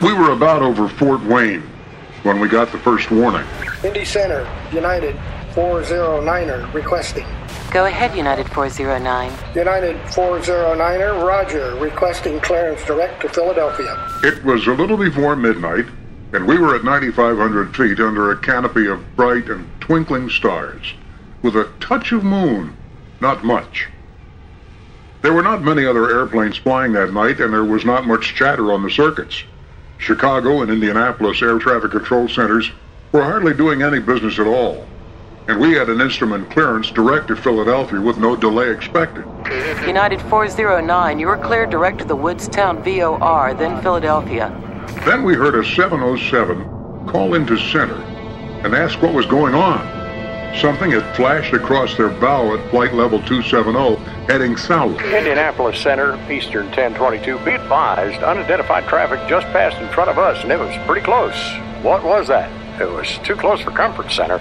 We were about over Fort Wayne when we got the first warning. Indy Center, United 409er requesting. Go ahead, United 409. United 409er, roger, requesting clearance direct to Philadelphia. It was a little before midnight, and we were at 9,500 feet under a canopy of bright and twinkling stars, with a touch of moon, not much. There were not many other airplanes flying that night, and there was not much chatter on the circuits. Chicago and Indianapolis air traffic control centers were hardly doing any business at all, and we had an instrument clearance direct to Philadelphia with no delay expected. United 409, you were cleared direct to the Woodstown VOR, then Philadelphia. Then we heard a 707 call into center and ask what was going on. Something had flashed across their bow at flight level 270, heading south. Indianapolis Center, Eastern 1022. Be advised, unidentified traffic just passed in front of us, and it was pretty close. What was that? It was too close for comfort, Center.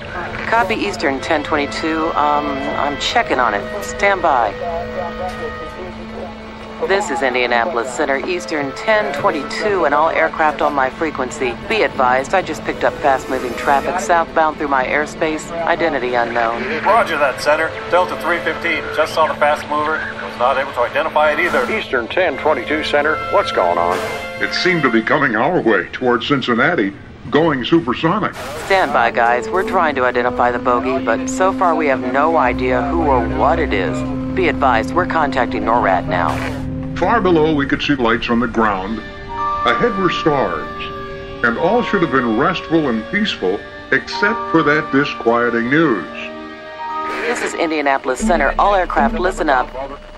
Copy Eastern 1022. I'm checking on it. Stand by. This is Indianapolis Center, Eastern 1022, and all aircraft on my frequency. Be advised, I just picked up fast-moving traffic southbound through my airspace. Identity unknown. Roger that, Center. Delta 315. Just saw the fast mover. Was not able to identify it either. Eastern 1022, Center. What's going on? It seemed to be coming our way towards Cincinnati, going supersonic. Stand by, guys. We're trying to identify the bogey, but so far we have no idea who or what it is. Be advised, we're contacting NORAD now. Far below, we could see lights on the ground. Ahead were stars, and all should have been restful and peaceful, except for that disquieting news. This is Indianapolis Center. All aircraft, listen up.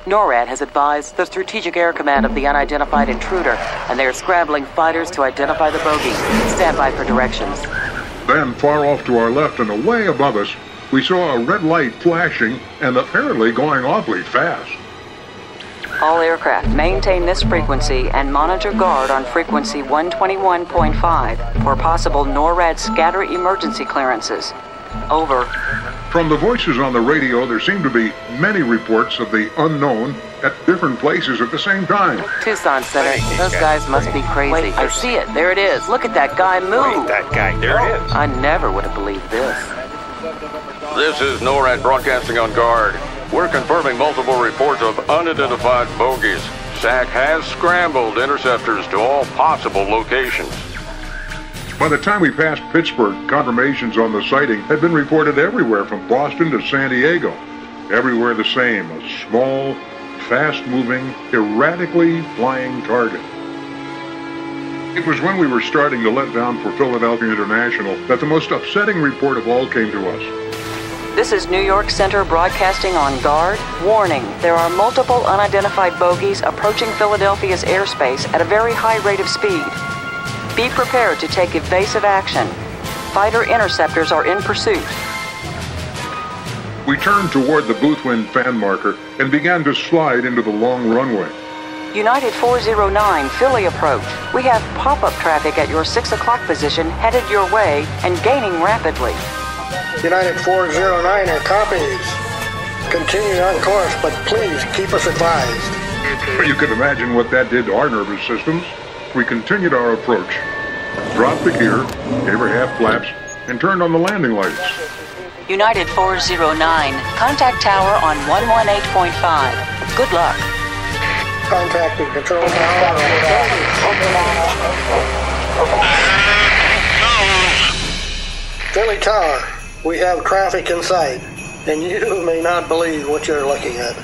NORAD has advised the Strategic Air Command of the unidentified intruder, and they are scrambling fighters to identify the bogey. Stand by for directions. Then, far off to our left and away above us, we saw a red light flashing and apparently going awfully fast. All aircraft, maintain this frequency and monitor guard on frequency 121.5 for possible NORAD scatter emergency clearances. Over. From the voices on the radio, there seemed to be many reports of the unknown at different places at the same time. Tucson Center, those guys must be crazy. Wait, I see it. There it is. Look at that guy move. That guy, there it is. I never would have believed this. This is NORAD broadcasting on guard. We're confirming multiple reports of unidentified bogies. SAC has scrambled interceptors to all possible locations. By the time we passed Pittsburgh, confirmations on the sighting had been reported everywhere from Boston to San Diego. Everywhere the same, a small, fast-moving, erratically flying target. It was when we were starting to let down for Philadelphia International that the most upsetting report of all came to us. This is New York Center broadcasting on guard. Warning, there are multiple unidentified bogies approaching Philadelphia's airspace at a very high rate of speed. Be prepared to take evasive action. Fighter interceptors are in pursuit. We turned toward the Boothwind fan marker and began to slide into the long runway. United 409, Philly approach. We have pop-up traffic at your 6 o'clock position headed your way and gaining rapidly. United 409er, copies. Continue on course, but please keep us advised. But you can imagine what that did to our nervous systems. We continued our approach, dropped the gear, gave her half flaps, and turned on the landing lights. United 409, contact tower on 118.5. Good luck. Contacting control tower. Philly Tower, we have traffic in sight, and you may not believe what you're looking at.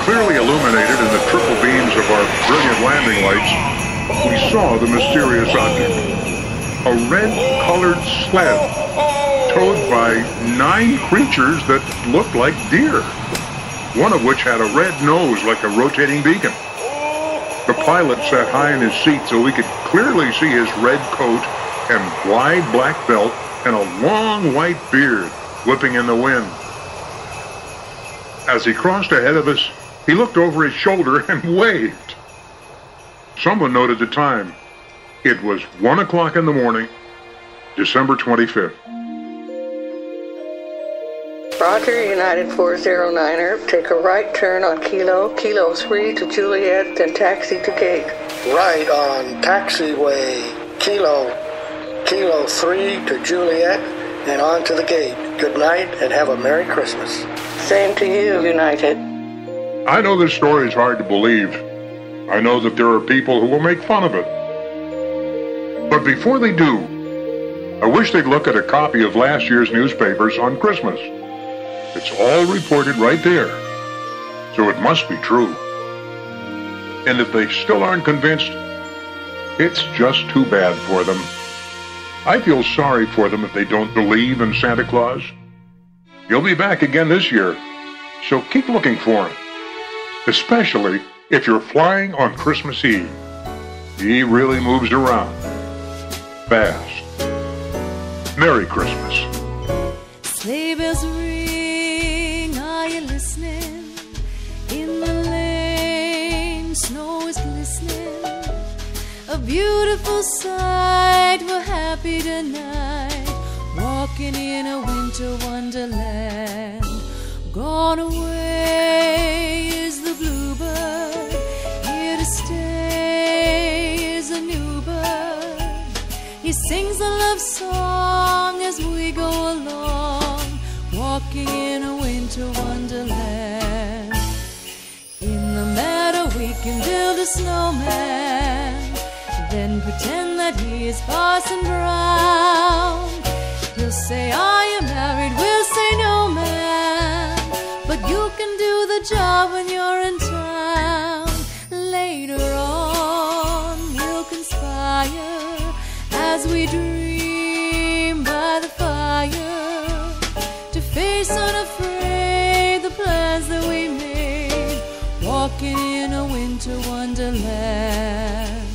Clearly illuminated in the triple beams of our brilliant landing lights, we saw the mysterious object. A red-colored sled, towed by 9 creatures that looked like deer, one of which had a red nose like a rotating beacon. The pilot sat high in his seat so we could clearly see his red coat and wide black belt and a long white beard whipping in the wind. As he crossed ahead of us, he looked over his shoulder and waved. Someone noted the time. It was 1 o'clock in the morning, December 25th. Roger, United 409er. Take a right turn on Kilo 3 to Juliet, then taxi to gate. Right on taxiway Kilo 3 to Juliet, and on to the gate. Good night, and have a Merry Christmas. Same to you, United. I know this story is hard to believe. I know that there are people who will make fun of it. But before they do, I wish they'd look at a copy of last year's newspapers on Christmas. It's all reported right there, so it must be true. And if they still aren't convinced, it's just too bad for them. I feel sorry for them if they don't believe in Santa Claus. He'll be back again this year, so keep looking for him, especially if you're flying on Christmas Eve. He really moves around fast. Merry Christmas. Sleigh bells ring, are you listening? In the lane, snow is glistening. A beautiful sight, we're happy tonight, walking in a winter wonderland. Gone away is the bluebird, here to stay is a new bird. He sings a love song as we go along, walking in a winter wonderland. In the meadow we can build a snowman, then pretend that he is Parson Brown. He'll say, are you married? We'll say, no, man. But you can do the job when you're in town. Later on we'll conspire as we dream by the fire, to face unafraid the plans that we made, walking in a winter wonderland.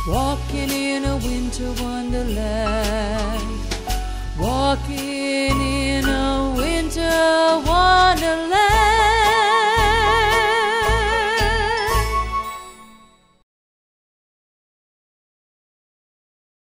Walking in a winter wonderland. Walking in a